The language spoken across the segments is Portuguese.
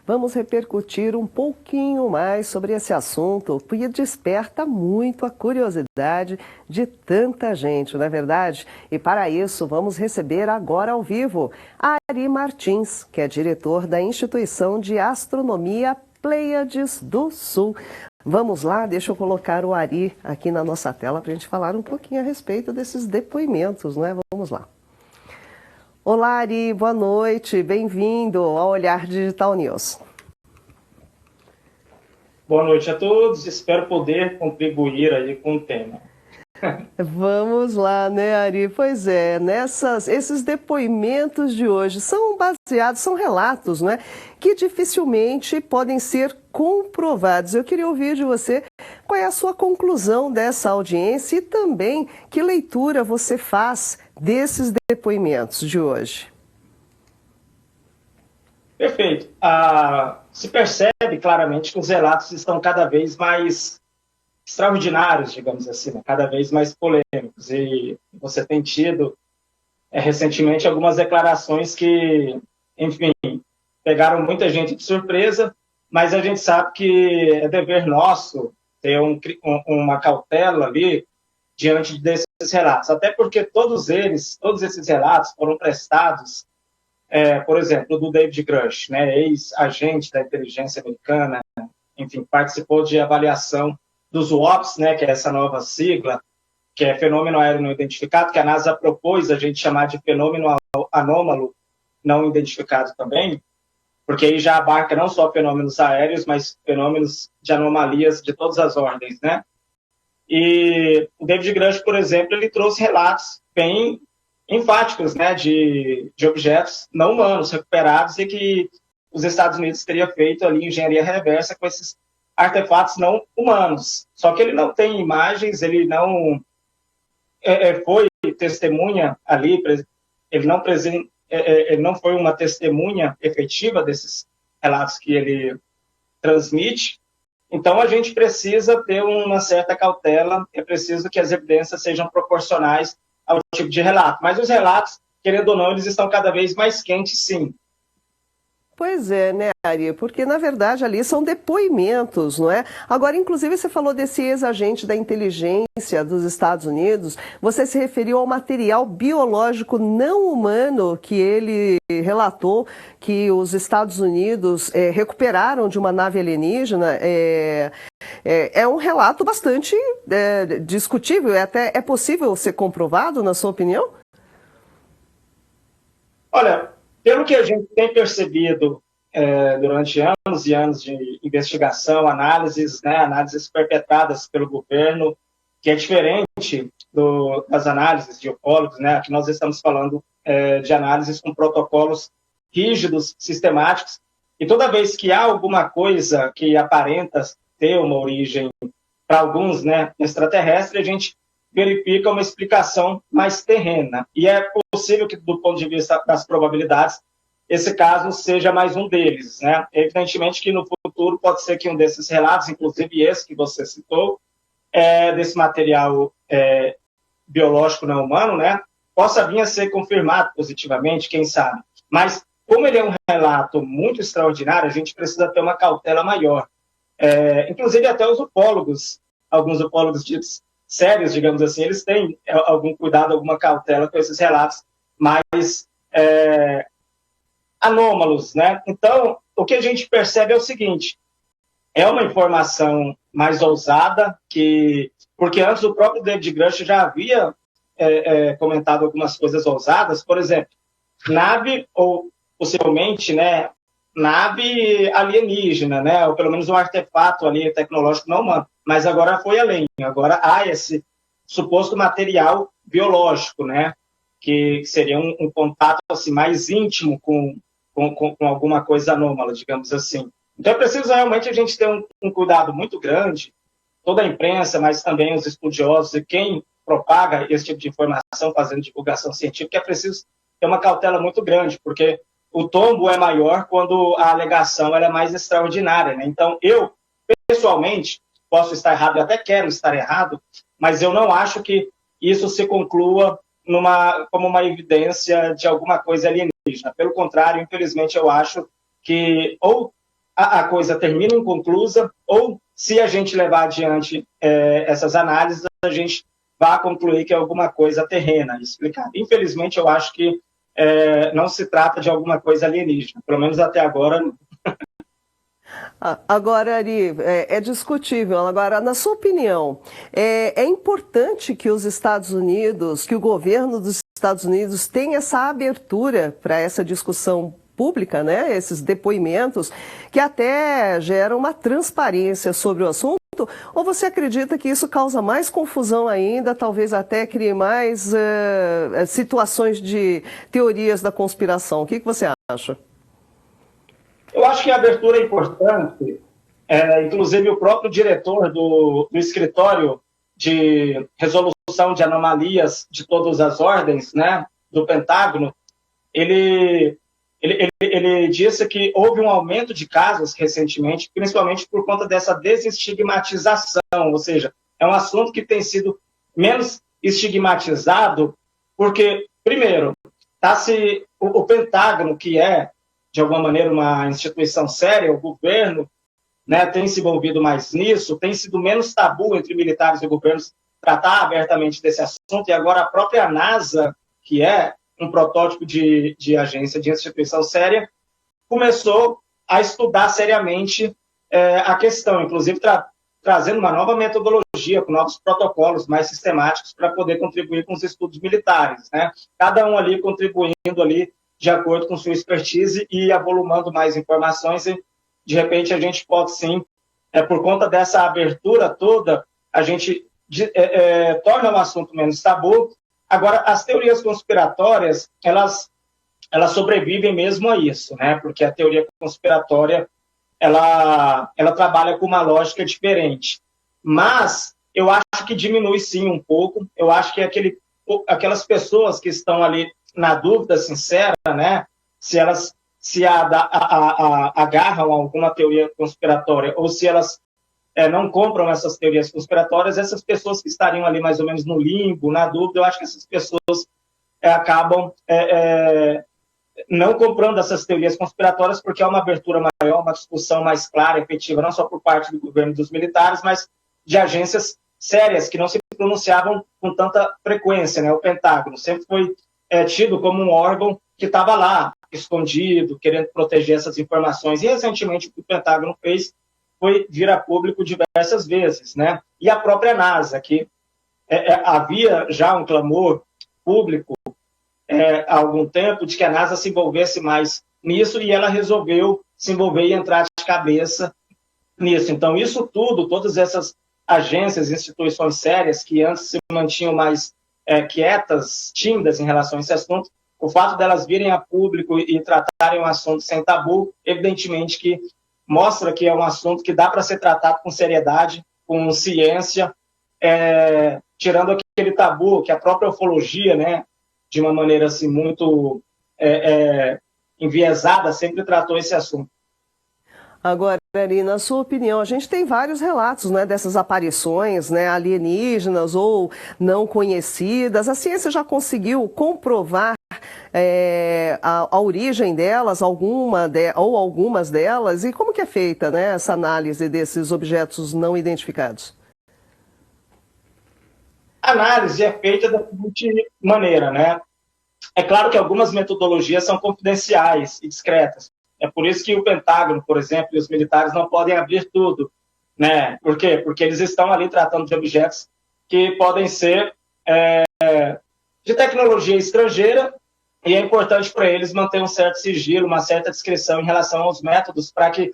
vamos repercutir um pouquinho mais sobre esse assunto, que desperta muito a curiosidade de tanta gente, não é verdade? E para isso, vamos receber agora ao vivo Ari Martins, que é diretor da Instituição de Astronomia Pleiades do Sul. Vamos lá, deixa eu colocar o Ari aqui na nossa tela para a gente falar um pouquinho a respeito desses depoimentos, não é? Vamos lá. Olá, Ari, boa noite, bem-vindo ao Olhar Digital News. Boa noite a todos, espero poder contribuir aí com o tema. Vamos lá, né, Ari? Pois é, esses depoimentos de hoje são baseados, são relatos, né, que dificilmente podem ser comprovados. Eu queria ouvir de você qual é a sua conclusão dessa audiência e também que leitura você faz desses depoimentos de hoje. Perfeito. Se percebe claramente que os relatos estão cada vez mais extraordinários, digamos assim, né? Cada vez mais polêmicos. E você tem tido recentemente algumas declarações que, enfim, pegaram muita gente de surpresa, mas a gente sabe que é dever nosso ter uma cautela ali diante desses relatos. Até porque todos esses relatos foram prestados, por exemplo, do David Grush, né, ex-agente da inteligência americana, enfim, participou de avaliação dos WOPS, né, que é essa nova sigla, que é fenômeno aéreo não identificado, que a NASA propôs a gente chamar de fenômeno anômalo não identificado também, porque aí já abarca não só fenômenos aéreos, mas fenômenos de anomalias de todas as ordens, né? E o David Grush, por exemplo, ele trouxe relatos bem enfáticos, né, de objetos não humanos recuperados e que os Estados Unidos teria feito ali engenharia reversa com esses artefatos não humanos. Só que ele não tem imagens, ele não foi testemunha ali, ele não foi uma testemunha efetiva desses relatos que ele transmite. Então, a gente precisa ter uma certa cautela, é preciso que as evidências sejam proporcionais ao tipo de relato. Mas os relatos, querendo ou não, eles estão cada vez mais quentes, sim. Pois é, né, Ari? Porque, na verdade, ali são depoimentos, não é? Agora, inclusive, você falou desse ex-agente da inteligência dos Estados Unidos. Você se referiu ao material biológico não humano que ele relatou que os Estados Unidos recuperaram de uma nave alienígena. É um relato bastante discutível. É possível ser comprovado, na sua opinião? Olha, pelo que a gente tem percebido durante anos e anos de investigação, análises perpetradas pelo governo, que é diferente das análises de ufólogos, né? Aqui nós estamos falando de análises com protocolos rígidos, sistemáticos, e toda vez que há alguma coisa que aparenta ter uma origem, para alguns, né, extraterrestre, a gente verifica uma explicação mais terrena. E é possível que, do ponto de vista das probabilidades, esse caso seja mais um deles, né? Evidentemente que no futuro pode ser que um desses relatos, inclusive esse que você citou, desse material biológico não humano, né, possa vir a ser confirmado positivamente, quem sabe. Mas, como ele é um relato muito extraordinário, a gente precisa ter uma cautela maior. Inclusive até os ufólogos, alguns ufólogos ditos sérios, digamos assim, eles têm algum cuidado, alguma cautela com esses relatos mais anômalos, né? Então, o que a gente percebe é o seguinte, é uma informação mais ousada, porque antes o próprio David Grush já havia comentado algumas coisas ousadas, por exemplo, nave, ou possivelmente, né, nave alienígena, né, ou pelo menos um artefato ali tecnológico não humano, mas agora foi além, agora há esse suposto material biológico, né, que seria um contato assim, mais íntimo com alguma coisa anômala, digamos assim. Então é preciso realmente a gente ter um cuidado muito grande, toda a imprensa, mas também os estudiosos e quem propaga esse tipo de informação, fazendo divulgação científica, é preciso ter uma cautela muito grande, porque o tombo é maior quando a alegação ela é mais extraordinária, né? Então, eu, pessoalmente, posso estar errado, eu até quero estar errado, mas eu não acho que isso se conclua como uma evidência de alguma coisa alienígena. Pelo contrário, infelizmente, eu acho que ou a coisa termina inconclusa, ou se a gente levar adiante essas análises, a gente vai concluir que é alguma coisa terrena, explicada. Infelizmente, eu acho que não se trata de alguma coisa alienígena, pelo menos até agora. Agora, Ari, é discutível. Agora, na sua opinião, é importante que os Estados Unidos, que o governo dos Estados Unidos tenha essa abertura para essa discussão pública, né? Esses depoimentos que até geram uma transparência sobre o assunto? Ou você acredita que isso causa mais confusão ainda, talvez até crie mais situações de teorias da conspiração? O que você acha? Eu acho que a abertura é importante, inclusive o próprio diretor do escritório de resolução de anomalias de todas as ordens, né, do Pentágono, ele disse que houve um aumento de casos recentemente, principalmente por conta dessa desestigmatização, ou seja, é um assunto que tem sido menos estigmatizado, porque, primeiro, o Pentágono, que é de alguma maneira uma instituição séria, o governo, né, tem se envolvido mais nisso, tem sido menos tabu entre militares e governos tratar abertamente desse assunto, e agora a própria NASA, que é um protótipo de agência, de instituição séria, começou a estudar seriamente a questão, inclusive trazendo uma nova metodologia, com novos protocolos mais sistemáticos para poder contribuir com os estudos militares, né? Cada um ali contribuindo ali de acordo com sua expertise e avolumando mais informações, e de repente a gente pode sim, por conta dessa abertura toda, a gente torna o assunto menos tabu. Agora, as teorias conspiratórias, elas sobrevivem mesmo a isso, né? Porque a teoria conspiratória, ela trabalha com uma lógica diferente. Mas eu acho que diminui sim um pouco, eu acho que aquelas pessoas que estão ali na dúvida sincera, né, se elas se agarram a alguma teoria conspiratória ou se elas não compram essas teorias conspiratórias, essas pessoas que estariam ali mais ou menos no limbo, na dúvida, eu acho que essas pessoas acabam não comprando essas teorias conspiratórias porque há uma abertura maior, uma discussão mais clara, efetiva, não só por parte do governo e dos militares, mas de agências sérias que não se pronunciavam com tanta frequência, né? O Pentágono sempre foi tido como um órgão que estava lá, escondido, querendo proteger essas informações. E, recentemente, o que o Pentágono fez foi vir a público diversas vezes, né? E a própria NASA, que havia já um clamor público há algum tempo de que a NASA se envolvesse mais nisso, e ela resolveu se envolver e entrar de cabeça nisso. Então, isso tudo, todas essas agências, instituições sérias que antes se mantinham mais quietas, tímidas em relação a esse assunto, o fato delas virem a público e tratarem um assunto sem tabu, evidentemente que mostra que é um assunto que dá para ser tratado com seriedade, com ciência, tirando aquele tabu que a própria ufologia, né, de uma maneira assim muito enviesada, sempre tratou esse assunto. Agora, Ari, na sua opinião, a gente tem vários relatos, né, dessas aparições, né, alienígenas ou não conhecidas. A ciência já conseguiu comprovar a origem delas, ou algumas delas? E como que é feita, né, essa análise desses objetos não identificados? A análise é feita da seguinte maneira, né? É claro que algumas metodologias são confidenciais e discretas. É por isso que o Pentágono, por exemplo, e os militares não podem abrir tudo, né? Por quê? Porque eles estão ali tratando de objetos que podem ser de tecnologia estrangeira, e é importante para eles manter um certo sigilo, uma certa discrição em relação aos métodos, para que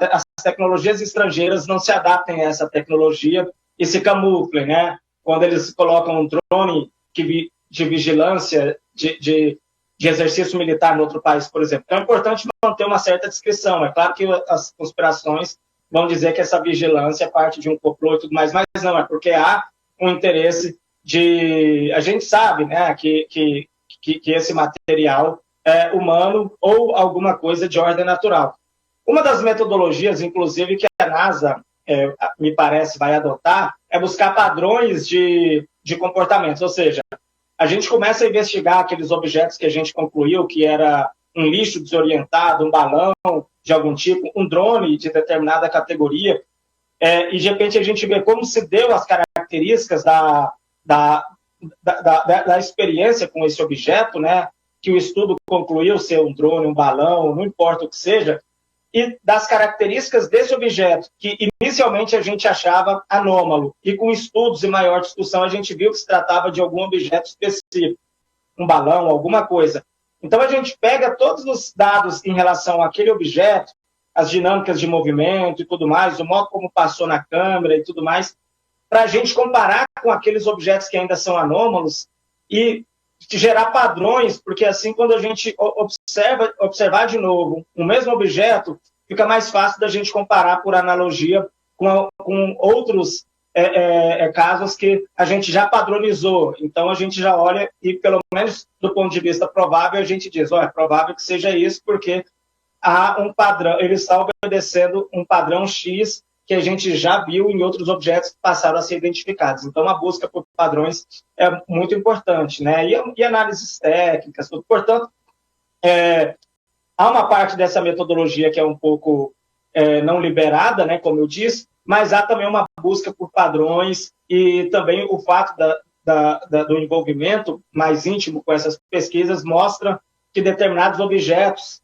as tecnologias estrangeiras não se adaptem a essa tecnologia e se camuflem, né? Quando eles colocam um drone de vigilância, de exercício militar no outro país, por exemplo. Então é importante manter uma certa discrição. É claro que as conspirações vão dizer que essa vigilância é parte de um complô e tudo mais, mas não, é porque há um interesse de... A gente sabe, né, que esse material é humano ou alguma coisa de ordem natural. Uma das metodologias, inclusive, que a NASA, me parece, vai adotar, é buscar padrões de comportamentos, ou seja, a gente começa a investigar aqueles objetos que a gente concluiu que era um lixo desorientado, um balão de algum tipo, um drone de determinada categoria, e de repente a gente vê como se deu as características da experiência com esse objeto, né? Que o estudo concluiu ser um drone, um balão, não importa o que seja, e das características desse objeto, que inicialmente a gente achava anômalo, e com estudos e maior discussão a gente viu que se tratava de algum objeto específico, um balão, alguma coisa. Então a gente pega todos os dados em relação àquele objeto, as dinâmicas de movimento e tudo mais, o modo como passou na câmera e tudo mais, para a gente comparar com aqueles objetos que ainda são anômalos e gerar padrões, porque assim, quando a gente observar de novo o mesmo objeto, fica mais fácil da gente comparar por analogia com outros casos que a gente já padronizou. Então, a gente já olha e, pelo menos do ponto de vista provável, a gente diz, é provável que seja isso, porque há um padrão, ele está obedecendo um padrão X que a gente já viu em outros objetos que passaram a ser identificados. Então, a busca por padrões é muito importante, né? E análises técnicas, tudo. Portanto, há uma parte dessa metodologia que é um pouco não liberada, né, como eu disse, mas há também uma busca por padrões e também o fato do envolvimento mais íntimo com essas pesquisas mostra que determinados objetos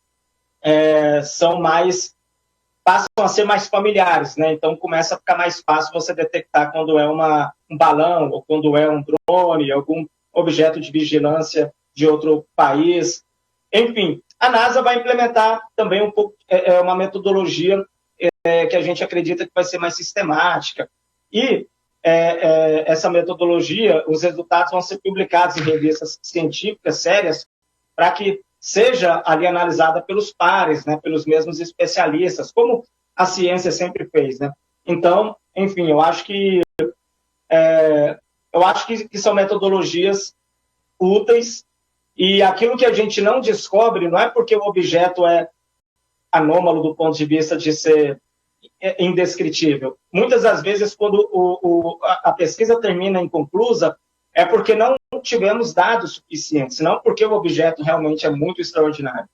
passam a ser mais familiares, né? Então começa a ficar mais fácil você detectar quando é um balão ou quando é um drone, algum objeto de vigilância de outro país. Enfim, a NASA vai implementar também um pouco uma metodologia que a gente acredita que vai ser mais sistemática. E essa metodologia, os resultados vão ser publicados em revistas científicas sérias para que seja ali analisada pelos pares, né, pelos mesmos especialistas, como a ciência sempre fez, né? Então, enfim, eu acho que são metodologias úteis e aquilo que a gente não descobre não é porque o objeto é anômalo do ponto de vista de ser indescritível. Muitas das vezes, quando a pesquisa termina inconclusa, é porque não tivemos dados suficientes, não porque o objeto realmente é muito extraordinário.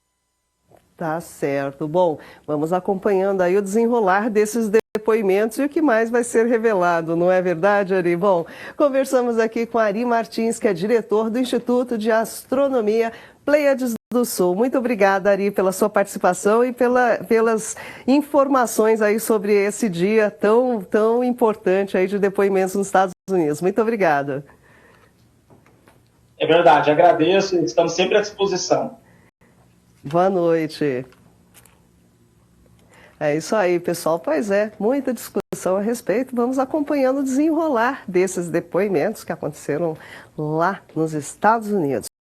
Tá certo. Bom, vamos acompanhando aí o desenrolar desses depoimentos e o que mais vai ser revelado, não é verdade, Ari? Bom, conversamos aqui com Ari Martins, que é diretor do Instituto de Astronomia Pleiades do Sul. Muito obrigada, Ari, pela sua participação e pelas informações aí sobre esse dia tão importante aí de depoimentos nos Estados Unidos. Muito obrigada. É verdade, agradeço e estamos sempre à disposição. Boa noite. É isso aí, pessoal. Pois é, muita discussão a respeito. Vamos acompanhando o desenrolar desses depoimentos que aconteceram lá nos Estados Unidos.